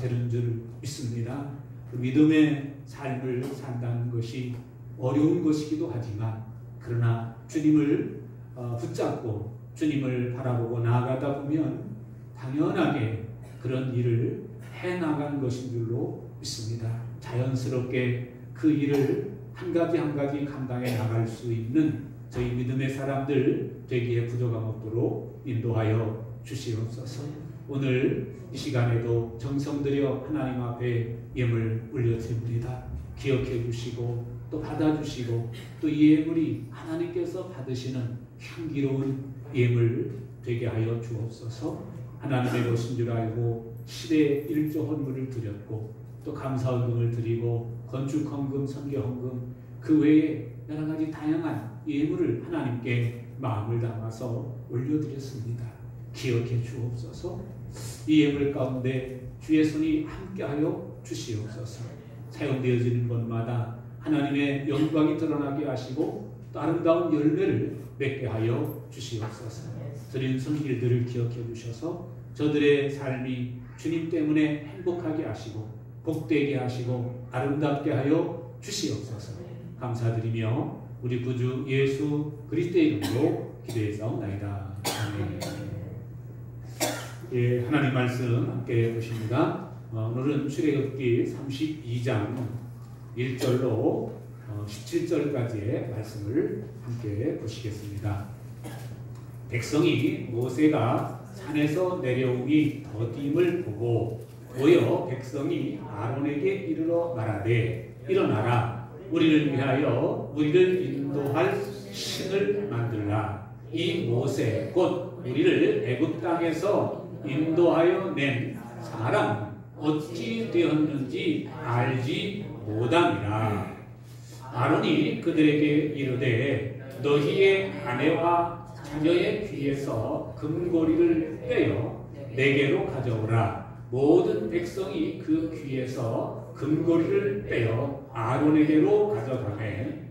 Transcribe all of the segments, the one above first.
되는 줄 믿습니다. 그 믿음의 삶을 산다는 것이 어려운 것이기도 하지만 그러나 주님을 붙잡고 주님을 바라보고 나아가다 보면 당연하게 그런 일을 해나가는 것인 줄로 믿습니다. 자연스럽게 그 일을 한 가지 한 가지 감당해 나갈 수 있는 저희 믿음의 사람들 되기에 부족함 없도록 인도하여 주시옵소서. 오늘 이 시간에도 정성 들여 하나님 앞에 예물 올려드립니다. 기억해 주시고 또 받아주시고 또 이 예물이 하나님께서 받으시는 향기로운 예물 되게 하여 주옵소서. 하나님의 것인 줄 알고 시대에 일조 헌물을 드렸고 또 감사헌금을 드리고 건축헌금, 선교헌금 그 외에 여러 가지 다양한 예물을 하나님께 마음을 담아서 올려드렸습니다. 기억해 주옵소서. 이 예물 가운데 주의 손이 함께하여 주시옵소서. 사용되어지는 것마다 하나님의 영광이 드러나게 하시고 또 아름다운 열매를 맺게 하여 주시옵소서. 드린 손길들을 기억해 주셔서 저들의 삶이 주님 때문에 행복하게 하시고 복되게 하시고 아름답게 하여 주시옵소서. 감사드리며 우리 구주 예수 그리스도의 이름으로 기도했사옵나이다. 아멘. 예, 하나님 말씀 함께 보십니다. 오늘은 출애굽기 32장 1절로 17절까지의 말씀을 함께 보시겠습니다. 백성이 모세가 산에서 내려오니 더딤을 보고 모여 백성이 아론에게 이르러 말하되 일어나라 우리를 위하여 우리를 인도할 신을 만들라. 이 모세 곧 우리를 애굽 땅에서 인도하여 낸 사람 어찌 되었는지 알지 못함이라. 아론이 그들에게 이르되 너희의 아내와 자녀의 귀에서 금고리를 떼어 내게로 가져오라. 모든 백성이 그 귀에서 금고리를 떼어 아론에게로 가져가매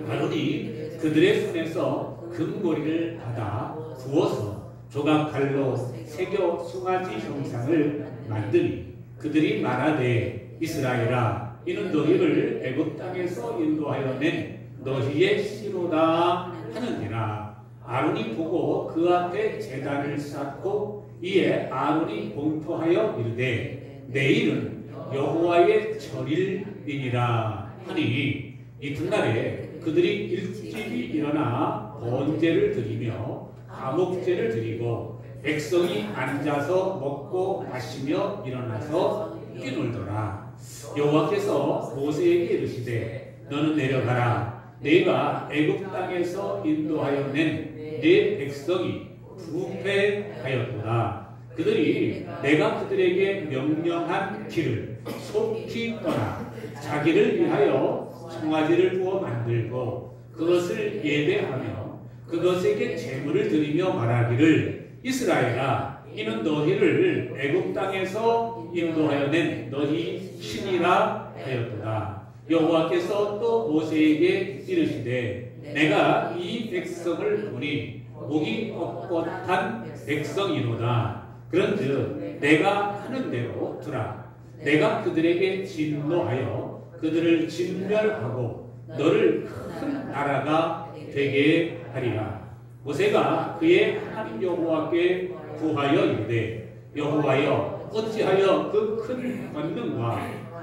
아론이 그들의 손에서 금고리를 받아 부어서 조각칼로 새겨 송아지 형상을 만드니 그들이 말하되 이스라엘아 이는 너희를 애굽 땅에서 인도하여 낸 너희의 씨로다 하느니라. 아론이 보고 그 앞에 제단을 쌓고 이에 아론이 공포하여 이르되 내일은 여호와의 절일이니라 하니 이튿날에 그들이 일찍이 일어나 번제를 드리며 화목제를 드리고 백성이 앉아서 먹고 마시며 일어나서 뛰놀더라. 여호와께서 모세에게 이르시되 너는 내려가라. 내가 애굽 땅에서 인도하여 낸 네 백성이 부패하였도다. 그들이 내가 그들에게 명령한 길을 속히 떠나 자기를 위하여 송아지를 구워 만들고 그것을 예배하며 그것에게 제물을 드리며 말하기를 이스라엘아 이는 너희를 애굽 땅에서 인도하여 낸 너희 신이라 하였도다. 여호와께서 또 모세에게 이르시되 내가 이 백성을 보니 목이 뻣뻣한 백성이로다. 그런즉 내가 하는 대로 두라. 내가 그들에게 진노하여 그들을 진멸하고 너를 큰 나라가 되게 하리라. 모세가 그의 하나님 여호와께 구하여 이르되 여호와여 어찌하여 그 큰 권능과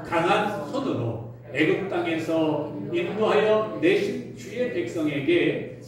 강한 손으로 애굽 땅에서 인도하여 내신 주의 백성에게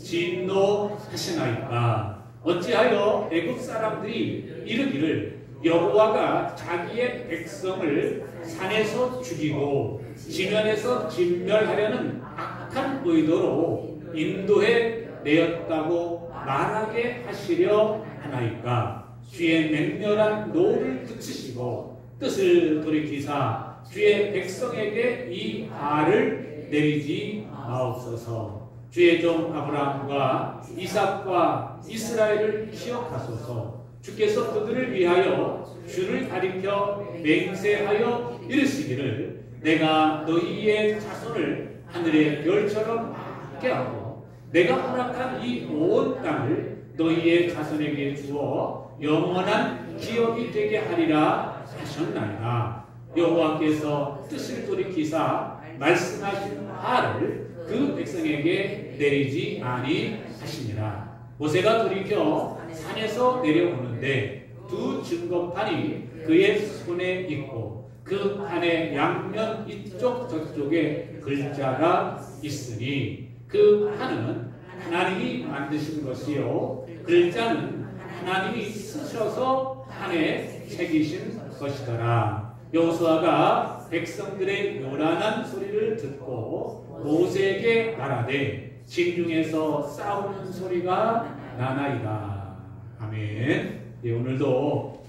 진노하시나이까. 어찌하여 애굽 사람들이 이르기를 여호와가 자기의 백성을 산에서 죽이고 지면에서 진멸하려는 악한 의도로 인도해 내었다고 말하게 하시려 하나이까. 주의 맹렬한 노를 그치시고 뜻을 돌이키사 주의 백성에게 이 화를 내리지 마옵소서. 주의 종 아브라함과 이삭과 이스라엘을 기억하소서. 주께서 그들을 위하여 주를 가리켜 맹세하여 이르시기를 내가 너희의 자손을 하늘의 별처럼 많게 하고 내가 허락한 이 온 땅을 너희의 자손에게 주어 영원한 기업이 되게 하리라 하셨나이다. 여호와께서 뜻을 돌이키사 말씀하신 화를 그 백성에게 내리지 아니하시니라. 모세가 돌이켜 산에서 내려오는데 두 증거판이 그의 손에 있고 그 판의 양면 이쪽 저쪽에 글자가 있으니 그 판은 하나님이 만드신 것이요 글자는 하나님이 쓰셔서 판에 새기신 것이더라. 여호수아가 백성들의 요란한 소리를 듣고 모세에게 말하되 진중에서 싸우는 소리가 나나이다. 아멘. 예, 오늘도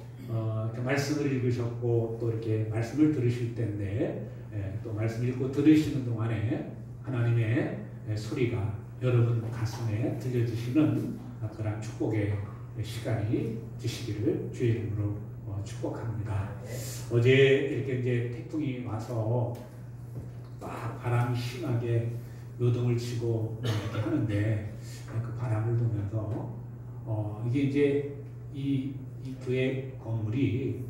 말씀을 읽으셨고 또 이렇게 말씀을 들으실 텐데 또 말씀 읽고 들으시는 동안에 하나님의 소리가 여러분 가슴에 들려지시는 그런 축복의 시간이 되시기를 주의 이름으로 축복합니다. 어제 이렇게 이제 태풍이 와서 막 바람이 심하게 요동을 치고 이렇게 하는데 그 바람을 보면서 이게 이제 이 교회 건물이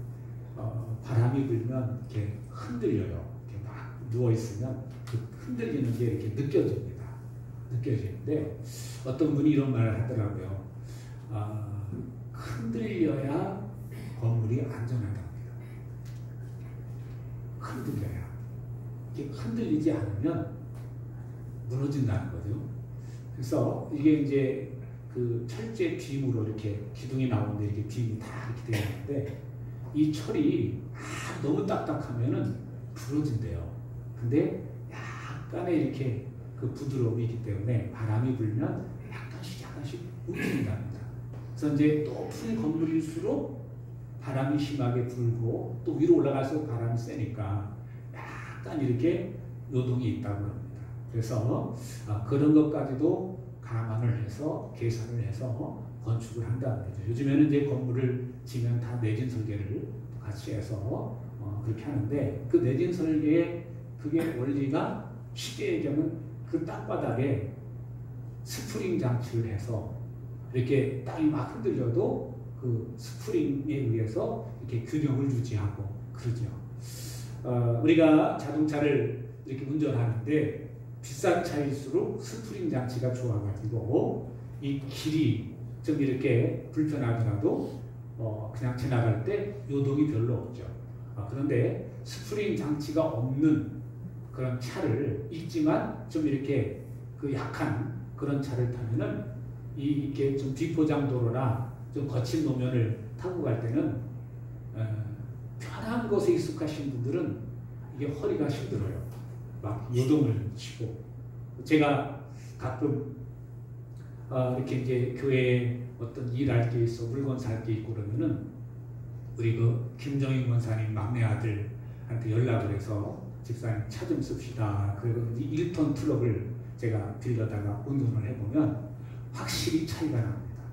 바람이 불면 이렇게 흔들려요. 이렇게 막 누워 있으면 그 흔들리는 게 이렇게 느껴집니다. 느껴지는데 어떤 분이 이런 말을 하더라고요. 흔들려야 건물이 안전하답니다. 흔들려야. 이게 흔들리지 않으면 무너진다는 거죠. 그래서 이게 이제 그 철제 빔으로 이렇게 기둥이 나오는데 이렇게 빔이 다 이렇게 되어 있는데 이 철이 너무 딱딱하면은 부러진대요. 근데 약간의 이렇게 그 부드러움이 있기 때문에 바람이 불면 약간씩 움직인답니다. 그래서 이제 높은 건물일수록 바람이 심하게 불고 또 위로 올라가서 바람이 세니까 약간 이렇게 요동이 있다고 합니다. 그래서 그런 것까지도 감안을 해서 계산을 해서 건축을 한다는 거죠. 요즘에는 이제 건물을 지면 다 내진 설계를 같이 해서 그렇게 하는데 그 내진 설계의 그게 원리가 쉽게 얘기하면 그 땅바닥에 스프링 장치를 해서 이렇게 땅이 막 흔들려도 그 스프링에 의해서 이렇게 균형을 유지하고 그러죠. 우리가 자동차를 이렇게 운전하는데 비싼 차일수록 스프링 장치가 좋아가지고 이 길이 좀 이렇게 불편하더라도 그냥 지나갈 때 요동이 별로 없죠. 그런데 스프링 장치가 없는 그런 차를 있지만 좀 이렇게 그 약한 그런 차를 타면은 이게 좀 비포장도로나 좀 거친 노면을 타고 갈 때는 편한 곳에 익숙하신 분들은 이게 허리가 힘들어요. 막 요동을 치고 제가 가끔 이렇게 이제 교회에 어떤 일할 게 있어 물건 살 게 있고 그러면은 우리 그 김정인 권사님 막내 아들한테 연락을 해서 집사님 차 좀 씁시다. 그리고 1톤 트럭을 제가 빌려다가 운전을 해보면 확실히 차이가 납니다.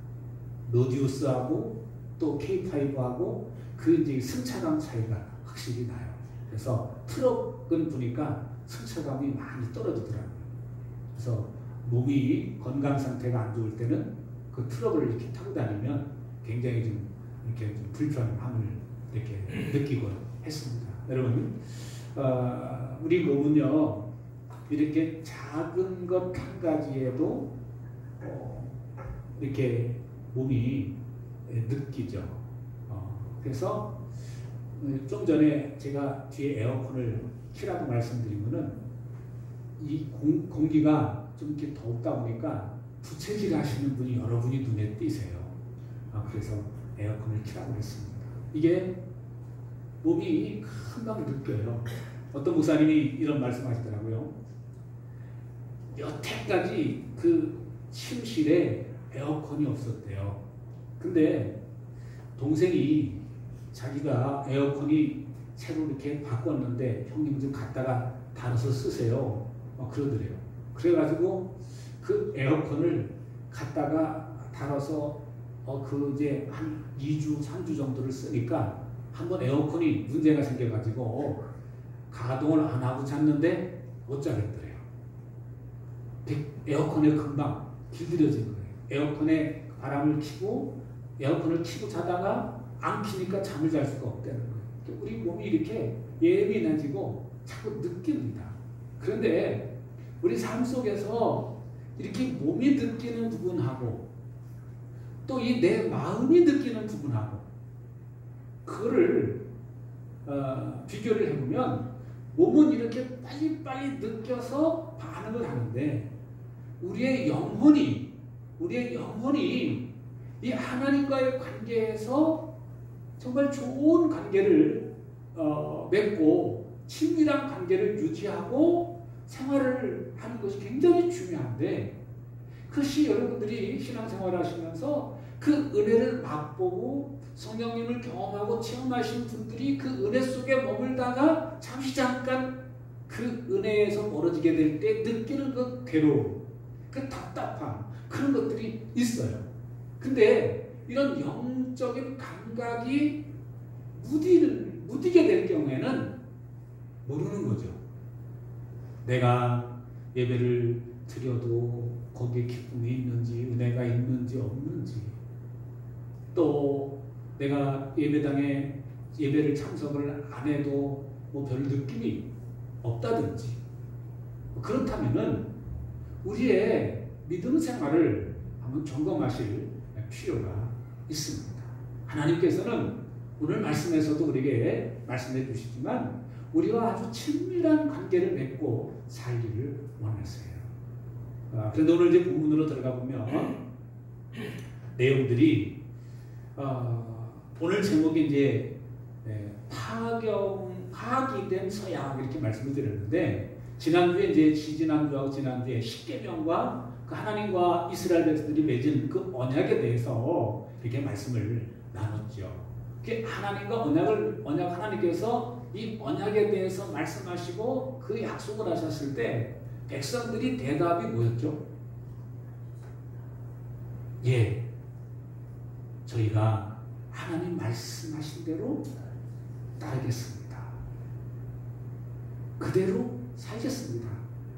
노디우스하고 또 K5하고 그 이제 승차감 차이가 확실히 나요. 그래서 트럭은 보니까 승차감이 많이 떨어지더라고요. 그래서 몸이 건강 상태가 안 좋을 때는 그 트럭을 이렇게 타고 다니면 굉장히 좀 이렇게 좀 불편함을 이렇게 느끼곤 했습니다. 여러분, 우리 몸은요 이렇게 작은 것 한 가지에도 이렇게 몸이 느끼죠. 그래서 좀 전에 제가 뒤에 에어컨을 키라고 말씀드리면은 이 공기가 좀 이렇게 덥다 보니까 부채질 하시는 분이 여러분이 눈에 띄세요. 그래서 에어컨을 키라고 했습니다. 이게 몸이 금방 느껴요. 어떤 목사님이 이런 말씀하시더라고요. 여태까지 그 침실에 에어컨이 없었대요. 근데 동생이 자기가 에어컨이 새로 이렇게 바꿨는데 형님 좀 갖다가 달아서 쓰세요. 그러더래요. 그래가지고 그 에어컨을 갖다가 달아서 그 이제 한 2주, 3주 정도를 쓰니까 한번 에어컨이 문제가 생겨가지고 가동을 안 하고 잤는데 못 자겠더래요. 에어컨에 금방 길들여진 거예요. 에어컨에 바람을 켜고 에어컨을 켜고 자다가 안 켜니까 잠을 잘 수가 없다는 거예요. 우리 몸이 이렇게 예민해지고 자꾸 느낍니다. 그런데 우리 삶 속에서 이렇게 몸이 느끼는 부분하고 또 이 내 마음이 느끼는 부분하고 그거를 비교를 해보면 몸은 이렇게 빨리빨리 느껴서 반응을 하는데 우리의 영혼이 이 하나님과의 관계에서 정말 좋은 관계를 맺고 친밀한 관계를 유지하고 생활을 하는 것이 굉장히 중요한데 그것이 여러분들이 신앙생활을 하시면서 그 은혜를 맛보고 성령님을 경험하고 체험하신 분들이 그 은혜 속에 머물다가 잠깐 그 은혜에서 멀어지게 될 때 느끼는 그 괴로움, 그 답답함 그런 것들이 있어요. 근데 이런 영적인 감각이 무디게 될 경우에는 모르는 거죠. 내가 예배를 드려도 거기에 기쁨이 있는지 은혜가 있는지 없는지 또 내가 예배당에 예배를 참석을 안 해도 뭐 별 느낌이 없다든지 그렇다면은 우리의 믿음 생활을 한번 점검하실 필요가 있습니다. 하나님께서는 오늘 말씀에서도 우리에게 말씀해 주시지만 우리와 아주 친밀한 관계를 맺고 살기를 원하세요. 그런데 오늘 이제 본문으로 들어가 보면 내용들이 오늘 제목이 이제 파기된 서약 이렇게 말씀을 드렸는데 지난주에 이제 지난주하고 지난주에 십계명과 그 하나님과 이스라엘 백성들이 맺은 그 언약에 대해서 이렇게 말씀을 나눴죠. 하나님과 언약 하나님께서 이 언약에 대해서 말씀하시고 그 약속을 하셨을 때 백성들이 대답이 뭐였죠? 예, 저희가 하나님 말씀하신 대로 따르겠습니다. 그대로 살겠습니다.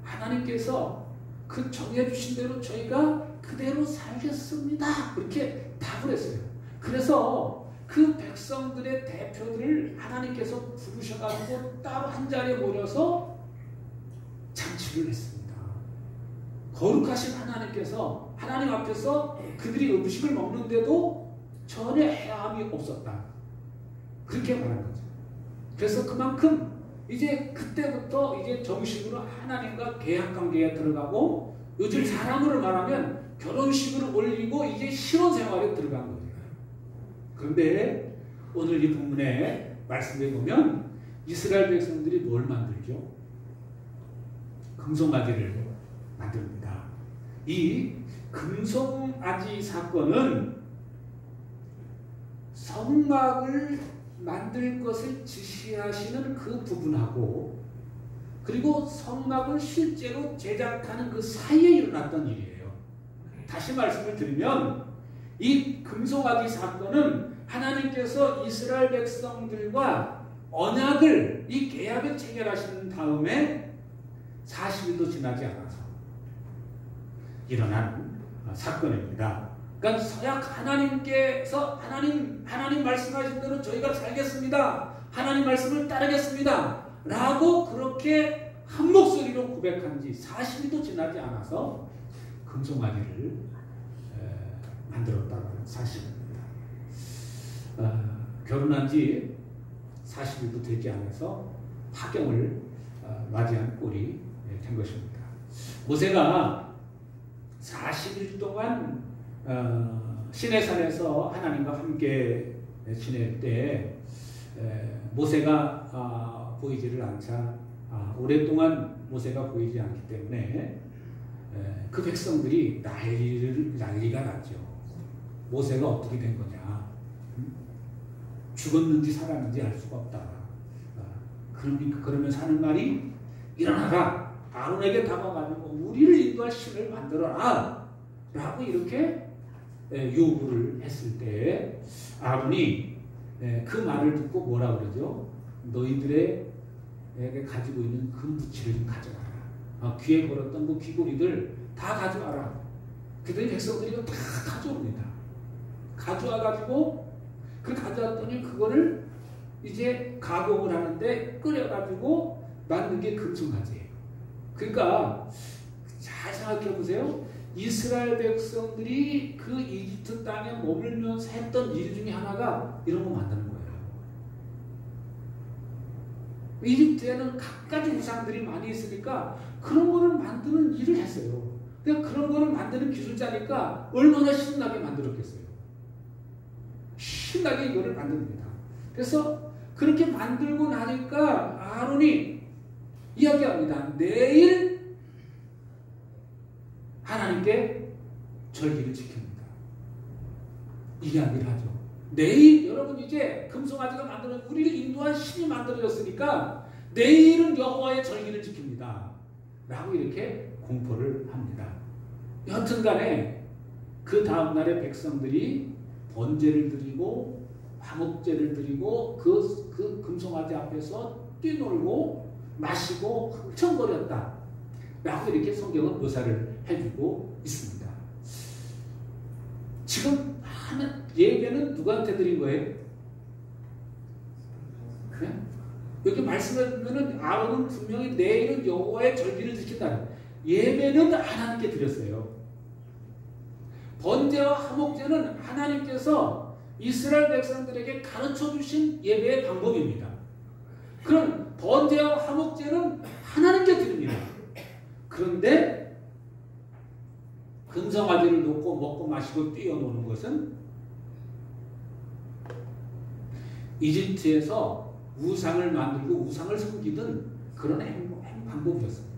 하나님께서 그 정해주신 대로 저희가 그대로 살겠습니다. 그렇게 답을 했어요. 그래서 그 백성들의 대표들을 하나님께서 부르셔가지고 따로 한 자리에 모여서 잔치를 했습니다. 거룩하신 하나님께서 하나님 앞에서 그들이 음식을 먹는데도 전혀 해함이 없었다. 그렇게 말한 거죠. 그래서 그만큼 이제 그때부터 이제 정식으로 하나님과 계약 관계에 들어가고 요즘 사람으로 말하면 결혼식을 올리고 이제 신혼생활에 들어간 거예요. 그런데 오늘 이 본문에 말씀해 보면 이스라엘 백성들이 뭘 만들죠? 금송아지를 만듭니다. 이 금송아지 사건은 성막을 만들 것을 지시하시는 그 부분하고 그리고 성막을 실제로 제작하는 그 사이에 일어났던 일이에요. 다시 말씀을 드리면 이 금송아지 사건은 하나님께서 이스라엘 백성들과 언약을 이 계약을 체결하신 다음에 40일도 지나지 않아서 일어난 사건입니다. 그러니까 서약 하나님께서 하나님 말씀하신 대로 저희가 살겠습니다. 하나님 말씀을 따르겠습니다. 라고 그렇게 한 목소리로 고백한 지 40일도 지나지 않아서 금송아지를 만들었다는 사실입니다. 결혼한 지 40일도 되지 않아서 파경을 맞이한 꼴이 된 것입니다. 모세가 40일 동안 시내산에서 하나님과 함께 지낼 때 모세가 보이지를 않자 오랫동안 모세가 보이지 않기 때문에 그 백성들이 난리가 났죠. 모세가 어떻게 된 거냐? 죽었는지 살았는지 알 수가 없다. 그러면서 하는 말이 일어나라. 아론에게 다가가지고 우리를 인도할 신을 만들어라. 라고 이렇게 요구를 했을 때 아론이 그 말을 듣고 뭐라 그러죠? 너희들의 가지고 있는 금부치를 좀 가져와라. 귀에 걸었던 그 귀고리들 다 가져와라. 그랬더니 백성들이 다 가져옵니다. 가져와가지고 가져왔더니 그거를 이제 가공을 하는데 끓여가지고 만든 게 금송아지예요. 그러니까 잘 생각해 보세요. 이스라엘 백성들이 그 이집트 땅에 머물면서 했던 일 중에 하나가 이런 거 만드는 거예요. 이집트에는 갖가지 우상들이 많이 있으니까 그런 거를 만드는 일을 했어요. 그러니까 그런 거를 만드는 기술자니까 얼마나 신나게 만들었겠어요. 신나게 이거를 만듭니다. 그래서 그렇게 만들고 나니까 아론이 이야기합니다. 내일 하나님께 절기를 지킵니다. 이야기를 하죠. 내일 여러분 이제 금송아지가 만들어 우리를 인도한 신이 만들어졌으니까 내일은 여호와의 절기를 지킵니다. 라고 이렇게 공포를 합니다. 여튼간에 그 다음날에 백성들이 번제를 드리고 화목제를 드리고 그 금송아지 앞에서 뛰놀고 마시고 흥청거렸다. 라고 이렇게 성경은 묘사를 해주고 있습니다. 지금 하는 예배는 누구한테 드린 거예요? 네? 여기 말씀해 보면 아론은 분명히 내일은 여호와의 절기를 지킨다. 예배는 하나님께 드렸어요. 번제와 화목제는 하나님께서 이스라엘 백성들에게 가르쳐 주신 예배의 방법입니다. 그럼 번제와 화목제는 하나님께 드립니다. 그런데 금송아지를 놓고 먹고 마시고 뛰어노는 것은 이집트에서 우상을 만들고 우상을 섬기던 그런 방법이었습니다.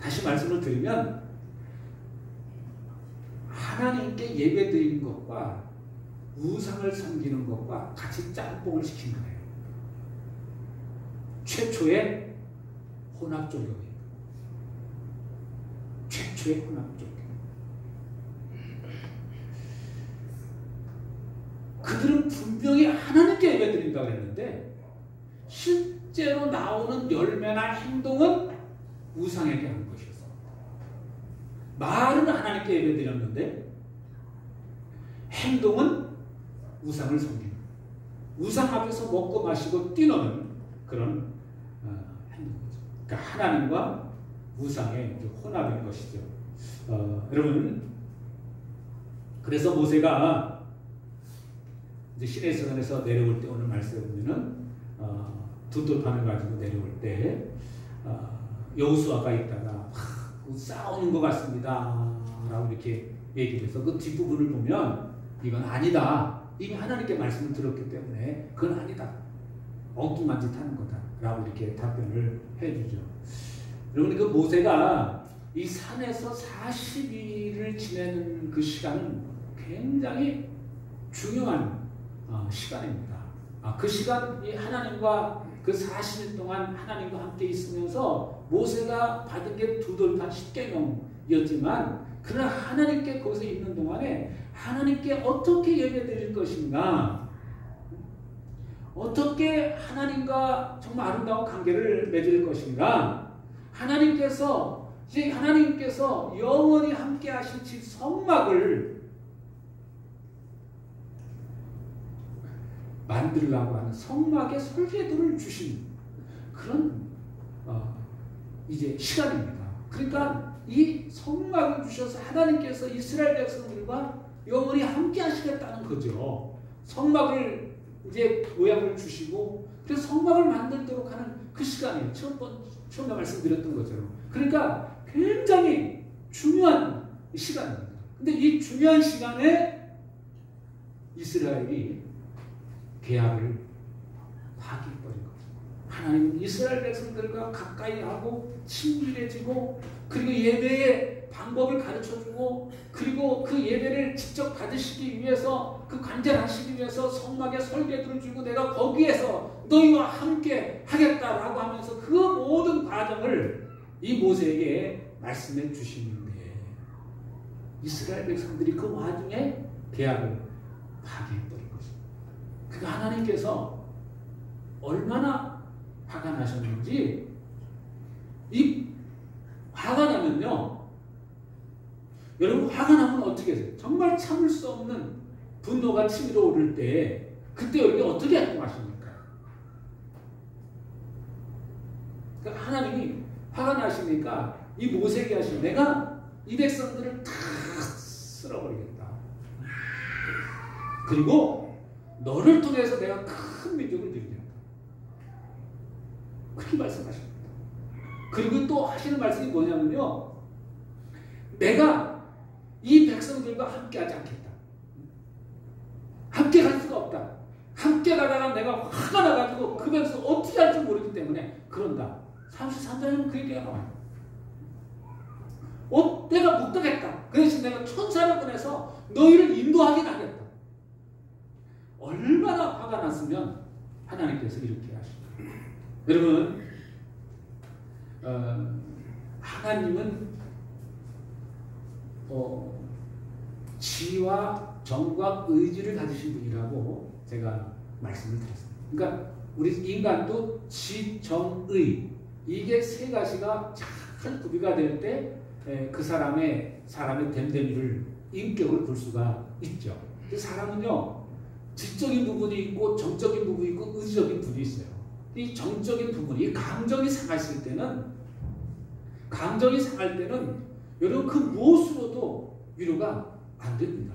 다시 말씀을 드리면 하나님께 예배드리는 것과 우상을 섬기는 것과 같이 짬뽕을 시킨 거예요. 최초의 혼합종교입니다. 최초의 혼합종교. 그들은 분명히 하나님께 예배드린다고 했는데 실제로 나오는 열매나 행동은 우상에게 하는 것이었어. 말은 하나님께 예배드렸는데 행동은 우상을 섬기는, 우상 앞에서 먹고 마시고 뛰노는 그런 행동이죠. 그러니까 하나님과 우상의 혼합인 것이죠. 여러분, 그래서 모세가 이제 시내산에서 내려올 때 오늘 말씀에 보면은 두 돌판을 가지고 내려올 때 여호수아가 있다가 싸우는 것 같습니다 라고 이렇게 얘기를 해서 그 뒷부분을 보면 이건 아니다. 이미 하나님께 말씀을 들었기 때문에 그건 아니다. 엉뚱한 짓 하는 거다 라고 이렇게 답변을 해주죠. 여러분, 그 모세가 이 산에서 40일을 지내는 그 시간은 굉장히 중요한 시간입니다. 그 시간, 이 하나님과 그 40일 동안 하나님과 함께 있으면서 모세가 받은 게 두 돌판 10계명이었지만 그러나 하나님께 거기서 있는 동안에 하나님께 어떻게 예배드릴 것인가, 어떻게 하나님과 정말 아름다운 관계를 맺을 것인가, 하나님께서 영원히 함께 하신 집 성막을 만들려고 하는 성막의 설계도를 주신 그런 이제 시간입니다. 그러니까 이 성막을 주셔서 하나님께서 이스라엘 백성들과 영원히 함께 하시겠다는 거죠. 성막을 이제 모양을 주시고 그래서 성막을 만들도록 하는 그 시간이에요. 처음에 말씀드렸던 것처럼. 그러니까 굉장히 중요한 시간입니다. 근데 이 중요한 시간에 이스라엘이 계약을 파기해버린 거죠. 하나님은 이스라엘 백성들과 가까이 하고 친밀해지고 그리고 예배의 방법을 가르쳐주고 그리고 그 예배를 직접 받으시기 위해서 그 관절하시기 위해서 성막에 설계도를 주고 내가 거기에서 너희와 함께 하겠다라고 하면서 그 모든 과정을 이 모세에게 말씀해 주시는데 이스라엘 백성들이 그 와중에 계약을 파기해버린 거죠. 그러니까 하나님께서 얼마나 화가 나셨는지, 이 화가 나면요, 여러분 화가 나면 어떻게 해요? 정말 참을 수 없는 분노가 치밀어 오를 때 그때 여러분이 어떻게 행동하십니까? 그러니까 하나님이 화가 나시니까 이 모세에게 하시면 내가 이 백성들을 다 쓸어버리겠다. 그리고 너를 통해서 내가 큰 민족을 이루겠다. 그렇게 말씀하십니다. 그리고 또 하시는 말씀이 뭐냐면요. 내가 이 백성들과 함께 하지 않겠다. 함께 갈 수가 없다. 함께 가다가 내가 화가 나가지고 그 백성 어떻게 할지 모르기 때문에 그런다. 33절에는 그 얘기가 나와요. 내가 못 가겠다. 그 대신 내가 천사를 보내서 너희를 인도하긴 하겠다. 얼마나 화가 났으면 하나님께서 이렇게 하십니다. 여러분, 하나님은 지와 정과 의지를 가지신 분이라고 제가 말씀을 드렸습니다. 그러니까 우리 인간도 지, 정, 의 이게 세 가지가 잘 구비가 될 때 그 사람의 됨됨이를 인격을 볼 수가 있죠. 사람은요 지적인 부분이 있고 정적인 부분이 있고 의지적인 부분이 있어요. 이 정적인 부분이 감정이 상했을 때는 여러분 그 무엇으로도 위로가 안 됩니다.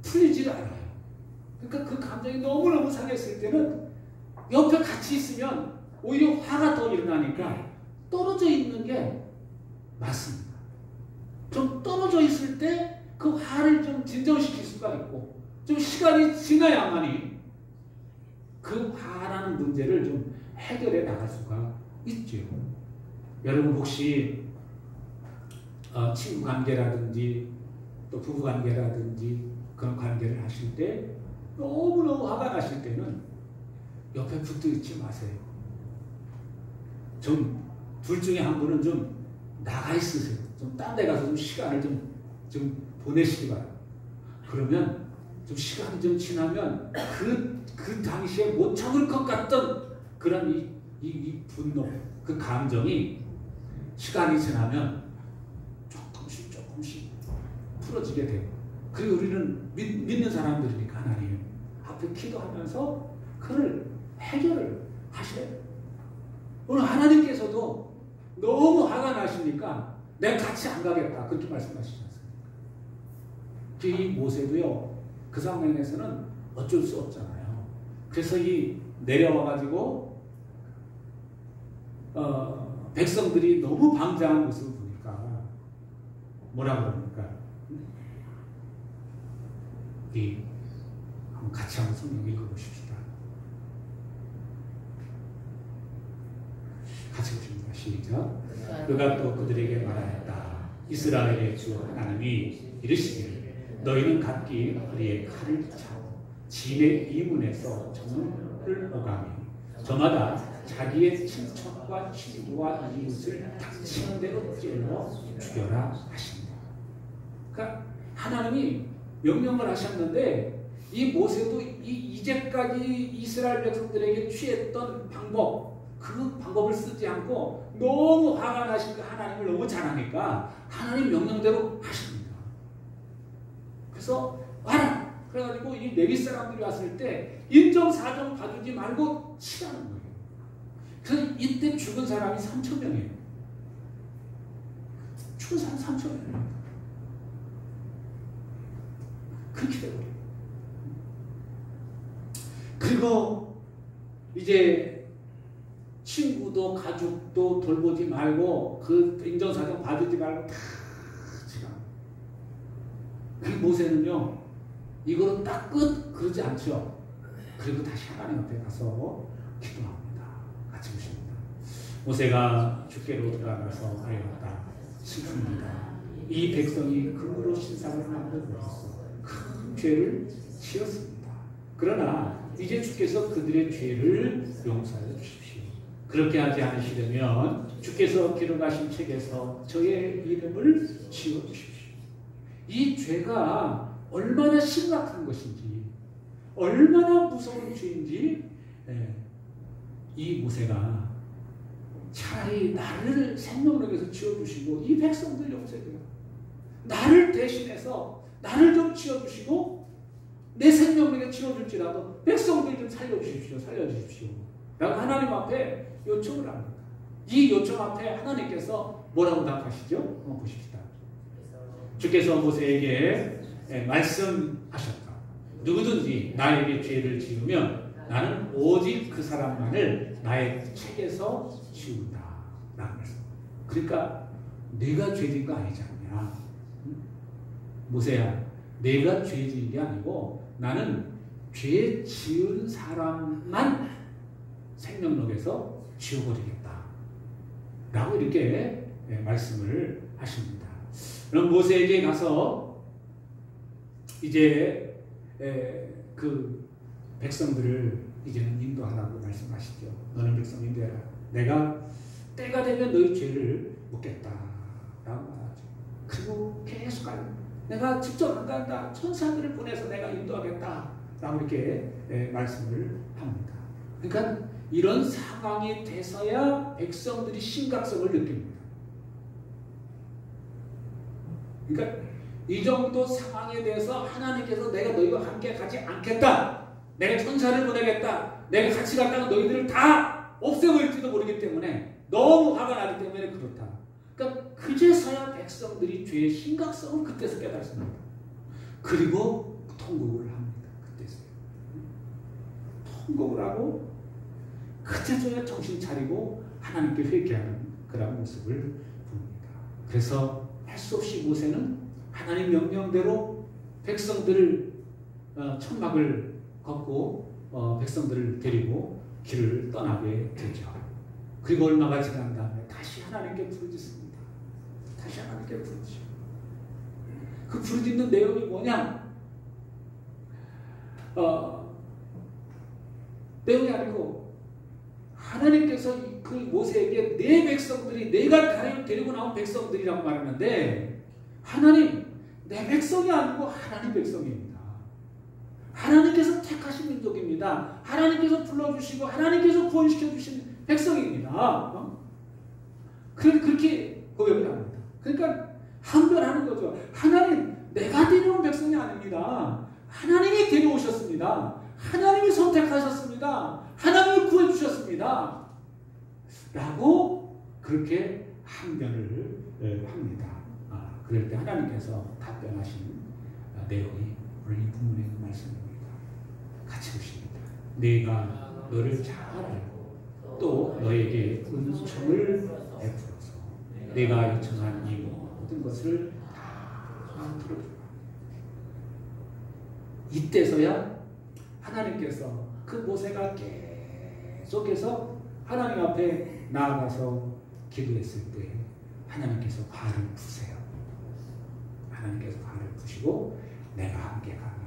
풀리지를 않아요. 그러니까 그 감정이 너무너무 상했을 때는 옆에 같이 있으면 오히려 화가 더 일어나니까 떨어져 있는 게 맞습니다. 좀 떨어져 있을 때 그 화를 좀 진정시킬 수가 있고 좀 시간이 지나야만이 그 화라는 문제를 좀 해결해 나갈 수가 있죠. 여러분 혹시 친구 관계라든지 또 부부 관계라든지 그런 관계를 하실 때 너무너무 화가 나실 때는 옆에 붙어 있지 마세요. 좀 둘 중에 한 분은 좀 나가 있으세요. 좀 딴 데 가서 좀 시간을 좀 보내시기 바랍니다. 그러면 좀 시간이 좀 지나면 그 당시에 못 참을 것 같던 그런 이 분노, 그 감정이 시간이 지나면 조금씩 풀어지게 돼요. 그리고 우리는 믿는 사람들이니까 하나님 앞에 기도하면서 그걸 해결을 하셔야 돼요. 오늘 하나님께서도 너무 화가 나시니까 내가 같이 안 가겠다 그렇게 말씀하시지 않습니까? 이 모세도요 그 상황에서는 어쩔 수 없잖아요. 그래서 내려와가지고 백성들이 너무 방자한 모습을 보니까 뭐라 그럽니까? 한번 같이 한번 성경 읽어보십시다. 같이 보십니다. 시작. 그가 또 그들에게 말하였다. 이스라엘의 주 하나님이 이르시기를 너희는 각기 허리에 칼을 차고 진의 이문에서 정을 오가며 저마다 자기의 친척과 친구와 이웃을 닥치는 대로 찔러 죽여라 하십니다. 그러니까 하나님이 명령을 하셨는데 이 모세도 이제까지 이스라엘 백성들에게 취했던 그 방법을 쓰지 않고 너무 화가 나시니까 하나님을 너무 잘하니까 하나님 명령대로 하십니다. 그래서 와라! 그래가지고 이 레위 사람들이 왔을 때 인정사정 봐주지 말고 치라는 거예요. 그래서 이때 죽은 사람이 3,000명이에요. 죽은 사람 3,000명입니다. 그렇게 되거든요. 그리고 이제 친구도 가족도 돌보지 말고 그 인정사정 봐주지 말고 다 지나. 그 모세는요 이거는 딱 끝 그러지 않죠. 그리고 다시 하나님 앞에 가서 기도합니다. 같이 보십니다. 모세가 주께로 돌아가서 하였다. 슬픕니다. 이 백성이 금으로 신상을 만들어서 큰 죄를 지었습니다. 그러나 이제 주께서 그들의 죄를 용서해 주십시오. 그렇게 하지 않으시려면 주께서 기록하신 책에서 저의 이름을 지워주십시오. 이 죄가 얼마나 심각한 것인지 얼마나 무서운 죄인지 이 모세가 차라리 나를 생명력에서 지워주시고 이 백성들 용서해요. 나를 대신해서 나를 좀 지워주시고 내 생명력에 치워줄지라도 백성들 좀 살려주십시오. 살려주십시오. 라고 하나님 앞에 요청을 합니다. 이 요청 앞에 하나님께서 뭐라고 답하시죠? 보십시다. 주께서 모세에게 말씀하셨다. 누구든지 나에게 죄를 지으면 나는 오직 그 사람만을 나의 책에서 지운다. 라는 말씀. 그러니까 내가 죄진 거 아니지 않냐. 모세야, 내가 죄진 게 아니고 나는 죄 지은 사람만 생명록에서 지워버리겠다. 라고 이렇게 말씀을 하십니다. 그럼 모세에게 가서 이제 그 백성들을 이제는 인도하라고 말씀하시죠. 너는 백성 인도해라. 내가 때가 되면 너희 죄를 묻겠다. 라고 말하죠. 그리고 계속 가요. 내가 직접 안 간다. 천사들을 보내서 내가 인도하겠다. 라고 이렇게 말씀을 합니다. 그러니까 이런 상황이 돼서야 백성들이 심각성을 느낍니다. 그러니까 이 정도 상황에 대해서 하나님께서 내가 너희와 함께 가지 않겠다. 내가 천사를 보내겠다. 내가 같이 갔다가 너희들을 다 없애버릴지도 모르기 때문에 너무 화가 나기 때문에 그렇다. 그러니까 그제서야 백성들이 죄의 심각성을 그때서 깨닫습니다. 그리고 통곡을 합니다. 그때서야. 통곡을 하고 그때서야 정신 차리고 하나님께 회개하는 그런 모습을 봅니다. 그래서 할 수 없이 모세는 하나님 명령대로 백성들을 천막을 걷고 백성들을 데리고 길을 떠나게 되죠. 그리고 얼마가 지난 다음에 다시 하나님께 부르짖습니다. 다시 하나님께 부르짖죠. 그 부르짖는 내용이 뭐냐? 내용이 아니고 하나님께서 그 모세에게 내 백성들이 내가 데리고 나온 백성들이라고 말하는데 하나님, 내 백성이 아니고 하나님 백성입니다. 하나님께서 택하신 민족입니다. 하나님께서 불러주시고 하나님께서 구원시켜 주신 백성입니다. 그렇게 고백을 합니다. 그러니까 항변하는 거죠. 하나님, 내가 데려온 백성이 아닙니다. 하나님이 데려오셨습니다. 하나님이 선택하셨습니다. 하나님이 구해주셨습니다. 라고 그렇게 항변을 합니다. 그럴 때 하나님께서 답변하신 내용이 오늘 이 본문의 말씀입니다. 같이 보십니다. 내가 너를 잘 알고 또 너에게 은총을 베풀어서 내가 요청한 이 모든 것을 다 풀어주라. 이때서야 하나님께서 그 모세가 계속해서 하나님 앞에 나아가서 기도했을 때 하나님께서 발을 푸세요. 하나님께서 발을 푸시고 내가 함께 가라.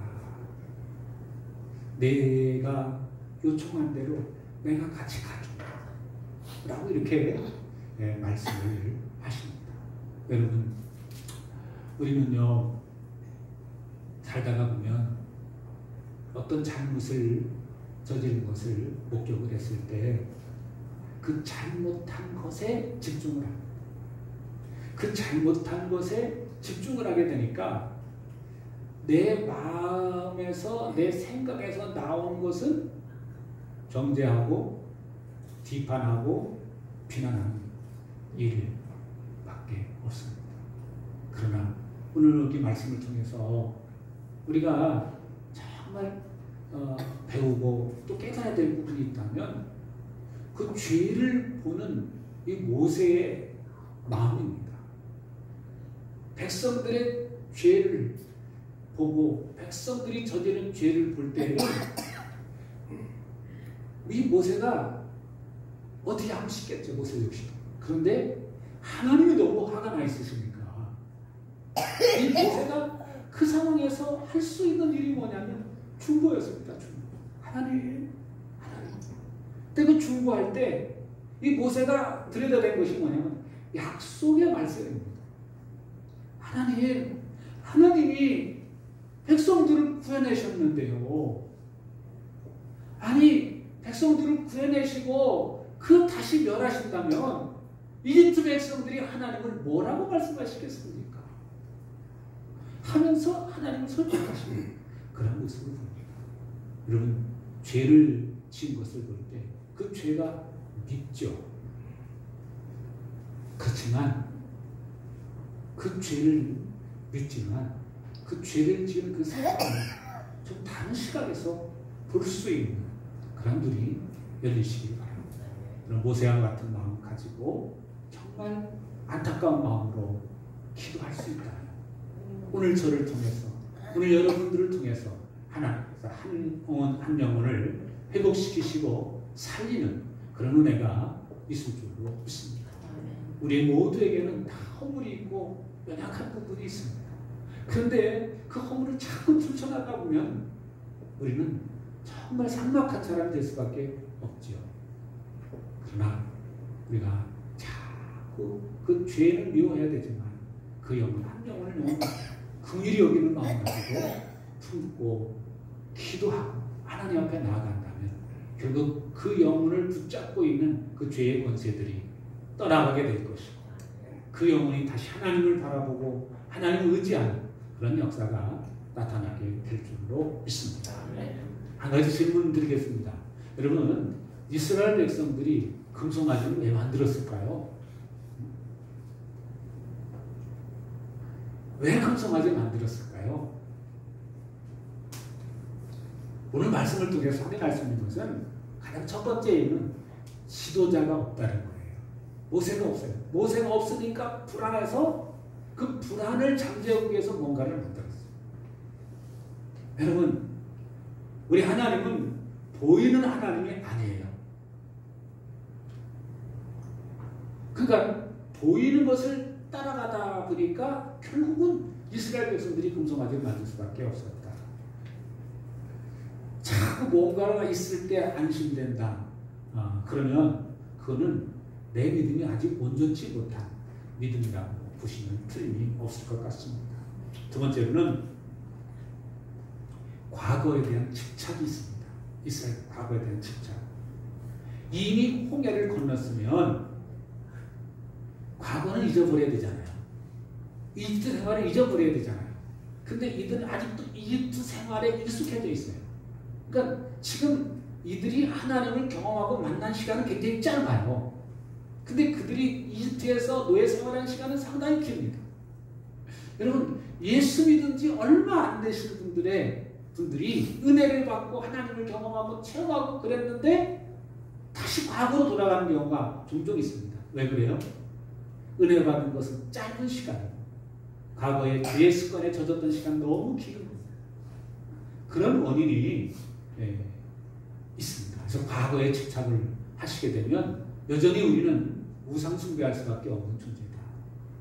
내가 요청한 대로 내가 같이 가준다. 라고 이렇게 말씀을 하십니다. 여러분, 우리는요 살다가 보면 어떤 잘못을 저지른 것을 목격을 했을 때 그 잘못한 것에 집중을 합니다. 그 잘못한 것에 집중을 하게 되니까 내 마음에서 내 생각에서 나온 것은 정죄하고 비판하고 비난하는 일밖에 없습니다. 그러나 오늘 여기 말씀을 통해서 우리가 정말 배우고 또 깨달아야 될 부분이 있다면 그 죄를 보는 이 모세의 마음입니다. 백성들의 죄를 보고 백성들이 저지른 죄를 볼 때는 이 모세가 어떻게 하고 싶겠죠. 모세 역시. 그런데 하나님이 너무 화가 나 있으시니까 이 모세가 그 상황에서 할 수 있는 일이 뭐냐면 중보였습니다. 중보. 하나님. 근데 그 중보할 때 이 모세가 들여다낸 것이 뭐냐면 약속의 말씀입니다. 하나님이 백성들을 구해내셨는데요. 아니, 백성들을 구해내시고 그 다시 멸하신다면 이집트 백성들이 하나님을 뭐라고 말씀하시겠습니까? 하면서 하나님을 설득하십니다. 그런 모습을 봅니다. 여러분, 죄를 지은 것을 볼 때 그 죄가 밉죠. 그렇지만 그 죄를 밉지만 그 죄를 지은 그 사람을 좀 다른 시각에서 볼 수 있는 그런 눈이 열리시기 바랍니다. 그런 모세와 같은 마음 가지고 정말 안타까운 마음으로 기도할 수 있다면 오늘 저를 통해서 오늘 여러분들을 통해서 하나님께서 한 영혼을 회복시키시고 살리는 그런 은혜가 있을 줄로 믿습니다. 우리 모두에게는 다 허물이 있고 연약한 부분이 있습니다. 그런데 그 허물을 자꾸 들춰나가 보면 우리는 정말 삭막한 사람이 될 수밖에 없지요. 그러나 우리가 자꾸 그 죄는 미워해야 되지만 그 영혼 한 영혼을 너무 긍휼히 여기는 마음 가지고 품고 기도하고 하나님 앞에 나아간다면 결국 그 영혼을 붙잡고 있는 그 죄의 권세들이 떠나가게 될 것이고 그 영혼이 다시 하나님을 바라보고 하나님을 의지하는 그런 역사가 나타나게 될 줄로 믿습니다. 한 가지 질문 드리겠습니다. 여러분, 이스라엘 백성들이 금송아지를 왜 만들었을까요? 왜 금송아지를 만들었을까요? 오늘 말씀을 통해서 확인할 수 있는 것은 가장 첫 번째는 지도자가 없다는 거예요. 모세가 없어요. 모세가 없으니까 불안해서 그 불안을 잠재우기 위해서 뭔가를 만들었어요. 여러분, 우리 하나님은 보이는 하나님이 아니에요. 그러니까 보이는 것을 따라가다 보니까 결국은 이스라엘 백성들이 금송아지를 만들 수밖에 없었다. 자꾸 뭔가가 있을 때 안심된다. 그러면 그거는 내 믿음이 아직 온전치 못한 믿음이라고 보시면 틀림이 없을 것 같습니다. 두 번째로는 과거에 대한 집착이 있습니다. 이스라엘 과거에 대한 집착. 이미 홍해를 건넜으면 과거는 잊어버려야 되잖아요. 이집트 생활을 잊어버려야 되잖아요. 근데 이들은 아직도 이집트 생활에 익숙해져 있어요. 그러니까 지금 이들이 하나님을 경험하고 만난 시간은 굉장히 짧아요. 근데 그들이 이집트에서 노예 생활하는 시간은 상당히 깁니다. 여러분, 예수 믿은 지 얼마 안 되시는 분들이 은혜를 받고 하나님을 경험하고 체험하고 그랬는데 다시 과거로 돌아가는 경우가 종종 있습니다. 왜 그래요? 은혜 받은 것은 짧은 시간이에요. 과거에 죄의 습관에 젖었던 시간 너무 긴 겁니다. 그런 원인이 있습니다. 그래서 과거에 집착을 하시게 되면 여전히 우리는 우상 숭배할 수밖에 없는 존재다.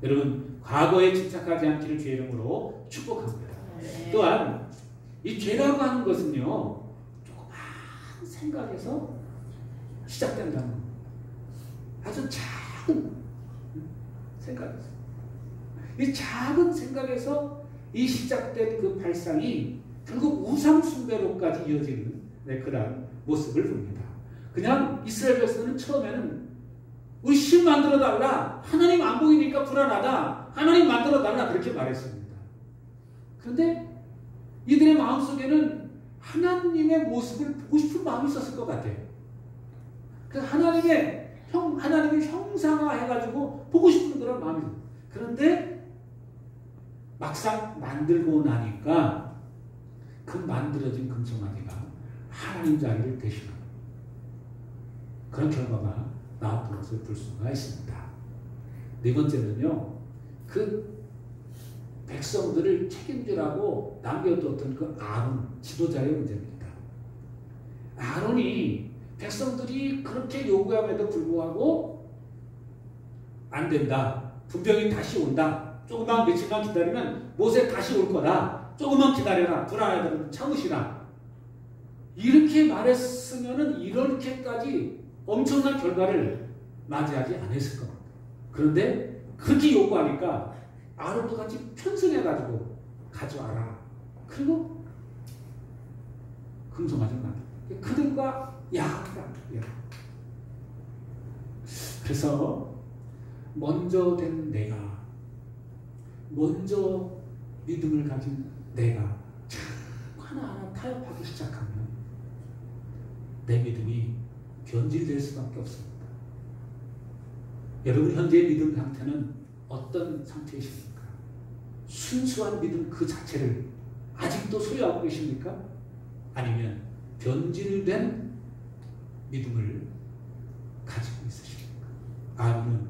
여러분, 과거에 집착하지 않기를 주의 이름으로 축복합니다. 또한 이 죄라고 하는 것은요, 조그만 생각에서 시작된다는 겁니다. 아주 작은 생각에서. 이 작은 생각에서 이 시작된 그 발상이 결국 우상 숭배로까지 이어지는 그런 모습을 봅니다. 그냥 이스라엘 백성은 처음에는 우리 신 만들어 달라. 하나님 안 보이니까 불안하다. 하나님 만들어 달라. 그렇게 말했습니다. 그런데 이들의 마음속에는 하나님의 모습을 보고 싶은 마음이 있었을 것 같아요. 그래서 하나님의 형상화해가지고 보고 싶은 그런 마음이 있어요. 그런데 막상 만들고 나니까 그 만들어진 금송아지가 하나님 자리를 대신하는 그런 결과가 나왔던 것을 볼 수가 있습니다. 네 번째는요, 그 백성들을 책임지라고 남겨뒀던 그 아론, 지도자의 문제입니다. 아론이 백성들이 그렇게 요구함에도 불구하고 안 된다. 분명히 다시 온다. 조금만 며칠만 기다리면 모세 다시 올 거다. 조금만 기다려라. 불안하다면 참으시라. 이렇게 말했으면은 이렇게까지 엄청난 결과를 맞이하지 않았을 겁니다. 그런데 그렇게 요구하니까 아론도 같이 편승해가지고 가져와라. 그리고 금송아지를 만들어. 그들과 야합이다. 그래서 먼저 된 내가, 먼저 믿음을 가진 내가 참 하나하나 타협하기 시작하면 내 믿음이 변질될 수밖에 없습니다. 여러분 현재의 믿음 상태는 어떤 상태이십니까? 순수한 믿음 그 자체를 아직도 소유하고 계십니까? 아니면 변질된 믿음을 가지고 있으십니까? 아론은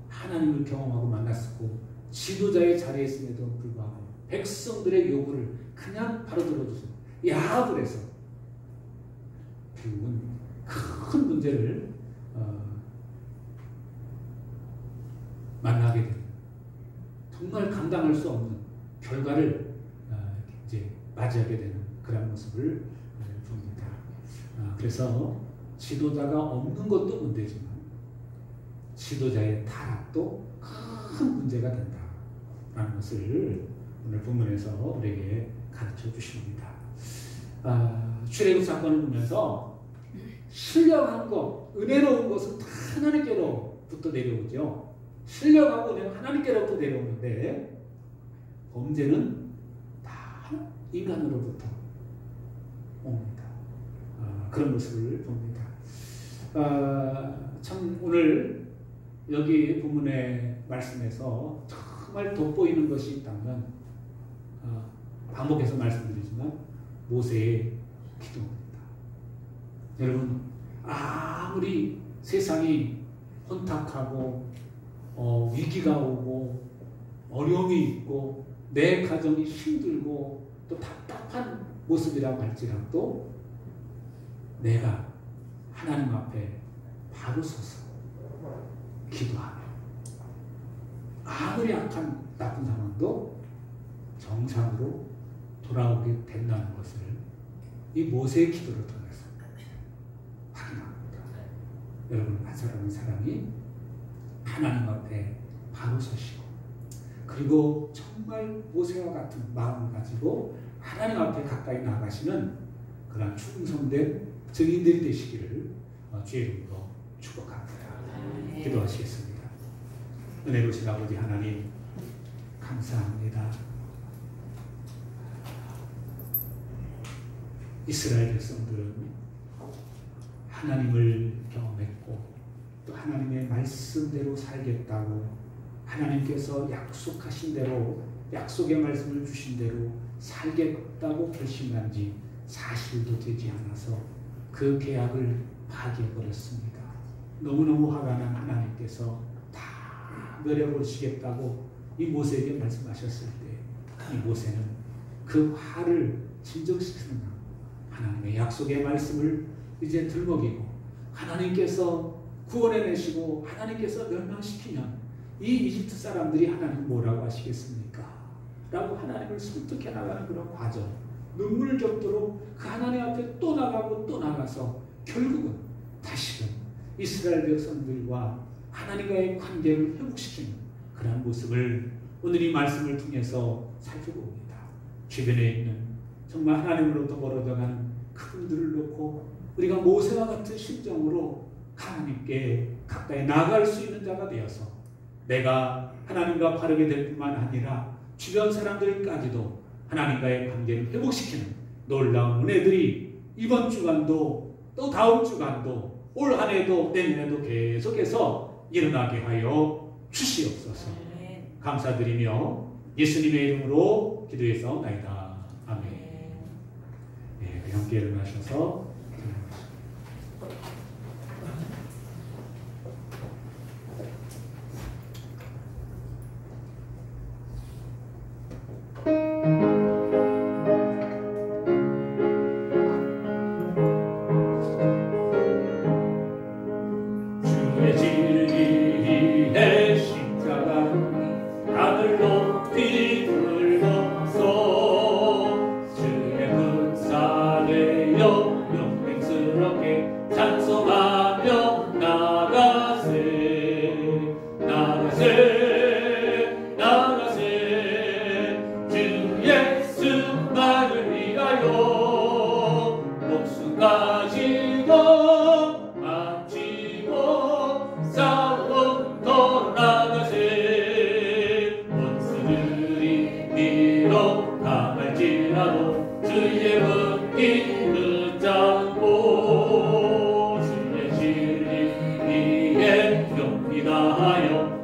하나님을 경험하고 만났었고 지도자의 자리에 있음에도 불구하고 백성들의 요구를 그냥 바로 들어주세요. 야합을 해서 결국은 큰 문제를 만나게 되는, 정말 감당할 수 없는 결과를 이제 맞이하게 되는 그런 모습을 봅니다. 그래서 지도자가 없는 것도 문제지만 지도자의 타락도 큰 문제가 된다라는 것을 오늘 본문에서 우리에게 가르쳐 주십니다. 출애굽 사건을 보면서 신령한 것, 은혜로운 것은 다 하나님께로부터 내려오죠. 신령하고 은혜는 하나님께로부터 내려오는데 범죄는 다 인간으로부터 옵니다. 그런 모습을 봅니다. 참 오늘 여기 본문의 말씀에서 정말 돋보이는 것이 있다면 반복해서 말씀드리지만 모세의 기도입니다. 여러분 아무리 세상이 혼탁하고 위기가 오고 어려움이 있고 내 가정이 힘들고 또 답답한 모습이라고 할지라도 내가 하나님 앞에 바로 서서 기도하며 아무리 악한 나쁜 상황도 정상으로 돌아오게 된다는 것을 이 모세의 기도를 통해서 확인합니다. 여러분 한 사람이 하나님 앞에 바로 서시고 그리고 정말 모세와 같은 마음을 가지고 하나님 앞에 가까이 나가시는 그런 충성된 증인들이 되시기를 주의 이름으로 축복합니다. 기도하시겠습니다. 은혜로우신 아버지 하나님 감사합니다. 이스라엘 백성들은 하나님을 경험했고 또 하나님의 말씀대로 살겠다고 하나님께서 약속하신 대로 약속의 말씀을 주신 대로 살겠다고 결심한 지 사실도 되지 않아서 그 계약을 파기해버렸습니다. 너무너무 화가 난 하나님께서 다 멸해버리시겠다고 이 모세에게 말씀하셨을 때 이 모세는 그 화를 진정시키는 하나님의 약속의 말씀을 이제 들먹이고 하나님께서 구원해내시고 하나님께서 멸망시키면 이 이집트 사람들이 하나님 뭐라고 하시겠습니까? 라고 하나님을 설득해 나가는 그런 과정, 눈물 겹도록 그 하나님 앞에 또 나가고 또 나가서 결국은 다시금 이스라엘 백성들과 하나님과의 관계를 회복시키는 그런 모습을 오늘 이 말씀을 통해서 살펴봅니다. 주변에 있는 정말 하나님으로부터 멀어져가는 그분들을 놓고 우리가 모세와 같은 심정으로 하나님께 가까이 나아갈 수 있는 자가 되어서 내가 하나님과 바르게 될 뿐만 아니라 주변 사람들까지도 하나님과의 관계를 회복시키는 놀라운 은혜들이 이번 주간도 또 다음 주간도 올 한 해도 내년에도 계속해서 일어나게 하여 주시옵소서. 감사드리며 예수님의 이름으로 기도해서옵나이다. 아멘. 네, 함께 일어나셔서 강할지라도 주의 인하여